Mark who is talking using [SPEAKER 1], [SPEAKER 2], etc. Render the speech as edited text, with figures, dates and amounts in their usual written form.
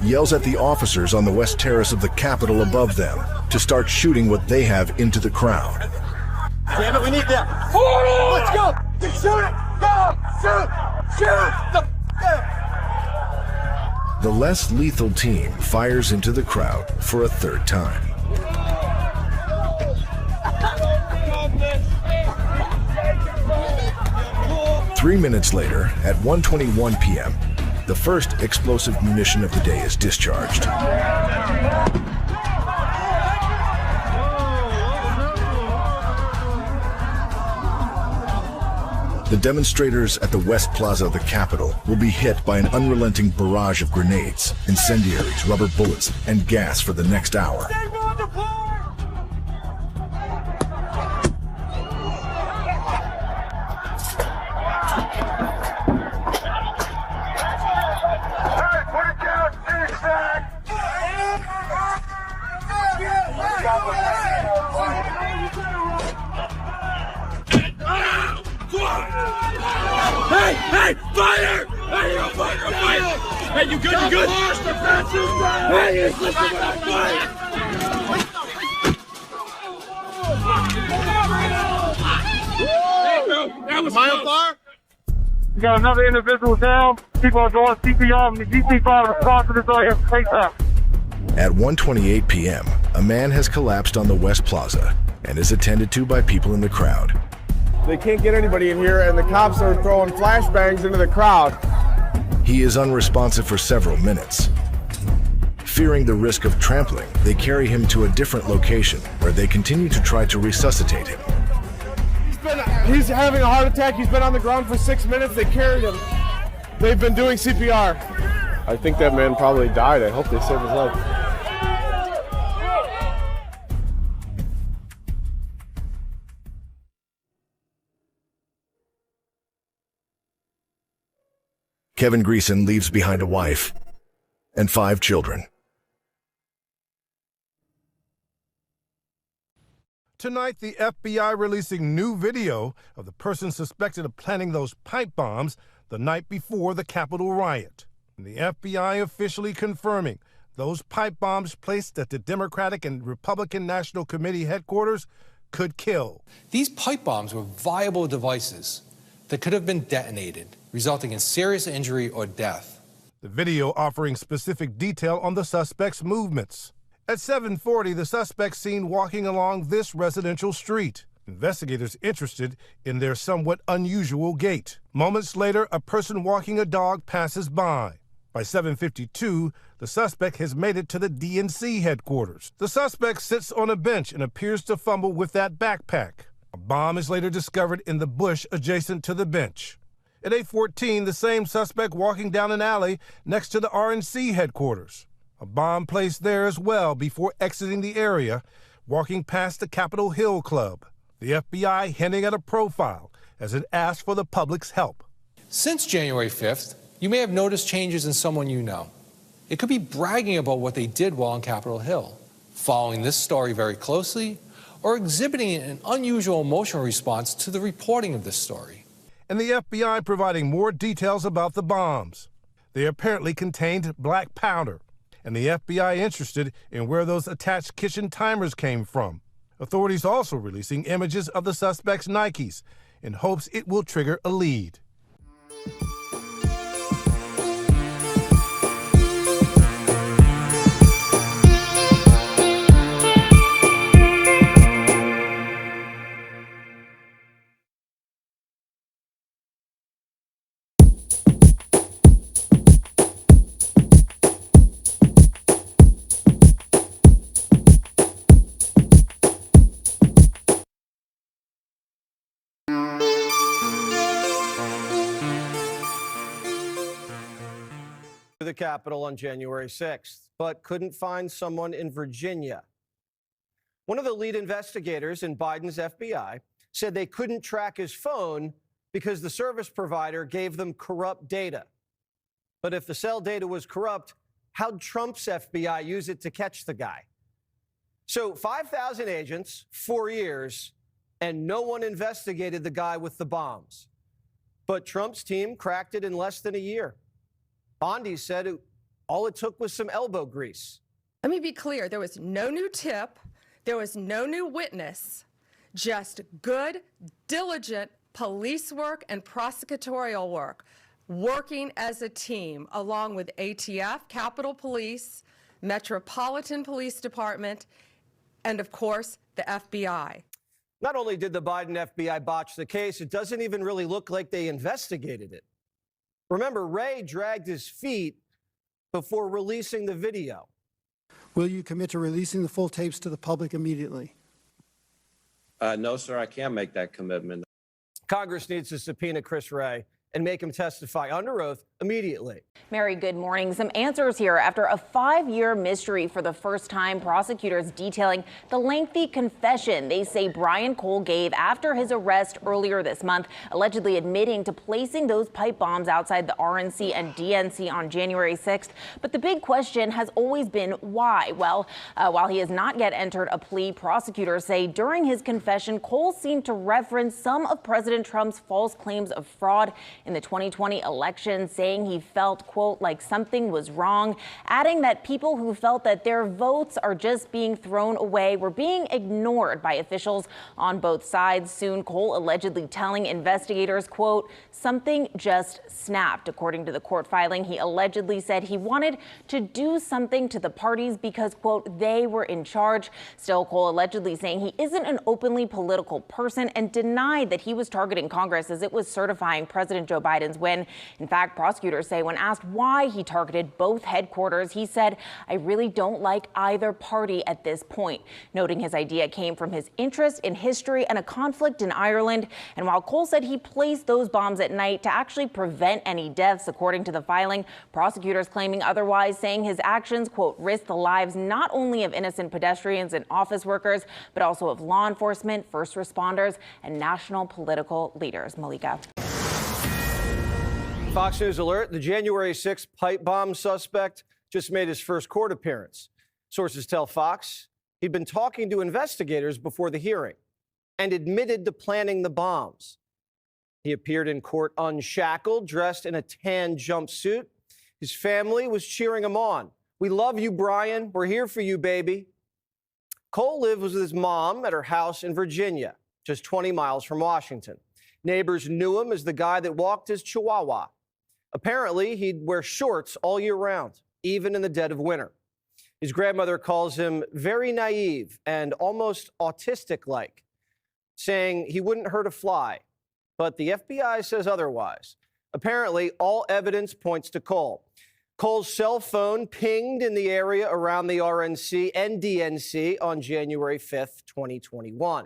[SPEAKER 1] yells at the officers on the west terrace of the Capitol above them to start shooting what they have into the crowd.
[SPEAKER 2] Damn it, we need them. Let's go! Shoot it! Go! Shoot!
[SPEAKER 1] The less lethal team fires into the crowd for a third time. Three minutes later, at 1:21 p.m., the first explosive munition of the day is discharged. The demonstrators at the West Plaza of the Capitol will be hit by an unrelenting barrage of grenades, incendiaries, rubber bullets, and gas for the next hour.
[SPEAKER 3] Hey, fire! Hey, you're fire! Hey, you good? You good? Hey, it's just fire! That was my fire.
[SPEAKER 4] We got another individual down. People are doing CPR. The GC5 response to this area.
[SPEAKER 1] At 1:28 p.m., a man has collapsed on the West Plaza and is attended to by people in the crowd.
[SPEAKER 5] They can't get anybody in here, and the cops are throwing flashbangs into the crowd.
[SPEAKER 1] He is unresponsive for several minutes. Fearing the risk of trampling, they carry him to a different location where they continue to try to resuscitate him.
[SPEAKER 5] He's having a heart attack. He's been on the ground for 6 minutes. They carried him. They've been doing CPR. I think that man probably died. I hope they saved his life.
[SPEAKER 1] Kevin Greason leaves behind a wife and 5 children.
[SPEAKER 6] Tonight, the FBI releasing new video of the person suspected of planting those pipe bombs the night before the Capitol riot. And the FBI officially confirming those pipe bombs placed at the Democratic and Republican National Committee headquarters could kill.
[SPEAKER 7] These pipe bombs were viable devices that could have been detonated, resulting in serious injury or death.
[SPEAKER 6] The video offering specific detail on the suspect's movements. At 7:40, the suspect seen walking along this residential street. Investigators interested in their somewhat unusual gait. Moments later, a person walking a dog passes by. By 7:52, the suspect has made it to the DNC headquarters. The suspect sits on a bench and appears to fumble with that backpack. A bomb is later discovered in the bush adjacent to the bench. At 8:14, the same suspect walking down an alley next to the RNC headquarters. A bomb placed there as well before exiting the area, walking past the Capitol Hill Club. The FBI hinting at a profile as it asked for the public's help.
[SPEAKER 7] Since January 5th, you may have noticed changes in someone you know. It could be bragging about what they did while on Capitol Hill, following this story very closely, or exhibiting an unusual emotional response to the reporting of this story.
[SPEAKER 6] And the FBI providing more details about the bombs. They apparently contained black powder, and the FBI interested in where those attached kitchen timers came from. Authorities also releasing images of the suspect's Nikes in hopes it will trigger a lead.
[SPEAKER 8] The Capitol on January 6th, but couldn't find someone in Virginia. One of the lead investigators in Biden's FBI said they couldn't track his phone because the service provider gave them corrupt data. But if the cell data was corrupt, how'd Trump's FBI use it to catch the guy? So 5,000 agents, 4 years, and no one investigated the guy with the bombs. But Trump's team cracked it in less than a year. Bondi said it All it took was some elbow grease.
[SPEAKER 9] Let me be clear. There was no new tip. There was no new witness. Just good, diligent police work and prosecutorial work, working as a team along with ATF, Capitol Police, Metropolitan Police Department, and of course, the FBI.
[SPEAKER 8] Not only did the Biden FBI botch the case, it doesn't even really look like they investigated it. Remember, Wray dragged his feet before releasing the video.
[SPEAKER 10] Will you commit to releasing the full tapes to the public immediately?
[SPEAKER 11] No, sir, I can't make that commitment.
[SPEAKER 8] Congress needs to subpoena Chris Wray and make him testify under oath immediately.
[SPEAKER 12] Mary, good morning. Some answers here after a 5-year mystery. For the first time, prosecutors detailing the lengthy confession they say Brian Cole gave after his arrest earlier this month, allegedly admitting to placing those pipe bombs outside the RNC and DNC on January 6th. But the big question has always been why. Well, while he has not yet entered a plea, prosecutors say during his confession, Cole seemed to reference some of President Trump's false claims of fraud in the 2020 election, saying he felt, quote, like something was wrong, adding that people who felt that their votes are just being thrown away were being ignored by officials on both sides. Soon, Cole allegedly telling investigators, quote, something just snapped. According to the court filing, he allegedly said he wanted to do something to the parties because, quote, they were in charge. Still, Cole allegedly saying he isn't an openly political person and denied that he was targeting Congress as it was certifying President Joe Biden's win. In fact, prosecutors say when asked why he targeted both headquarters, he said, I really don't like either party at this point, noting his idea came from his interest in history and a conflict in Ireland. And while Cole said he placed those bombs at night to actually prevent any deaths, according to the filing, prosecutors claiming otherwise, saying his actions, quote, risk the lives not only of innocent pedestrians and office workers, but also of law enforcement, first responders, and national political leaders. Malika.
[SPEAKER 8] Fox News alert, the January 6th pipe bomb suspect just made his first court appearance. Sources tell Fox he'd been talking to investigators before the hearing and admitted to planning the bombs. He appeared in court unshackled, dressed in a tan jumpsuit. His family was cheering him on. We love you, Brian. We're here for you, baby. Cole lived with his mom at her house in Virginia, just 20 miles from Washington. Neighbors knew him as the guy that walked his Chihuahua. Apparently, he'd wear shorts all year round, even in the dead of winter. His grandmother calls him very naive and almost autistic-like, saying he wouldn't hurt a fly. But the FBI says otherwise. Apparently, all evidence points to Cole. Cole's cell phone pinged in the area around the RNC and DNC on January 5th, 2021.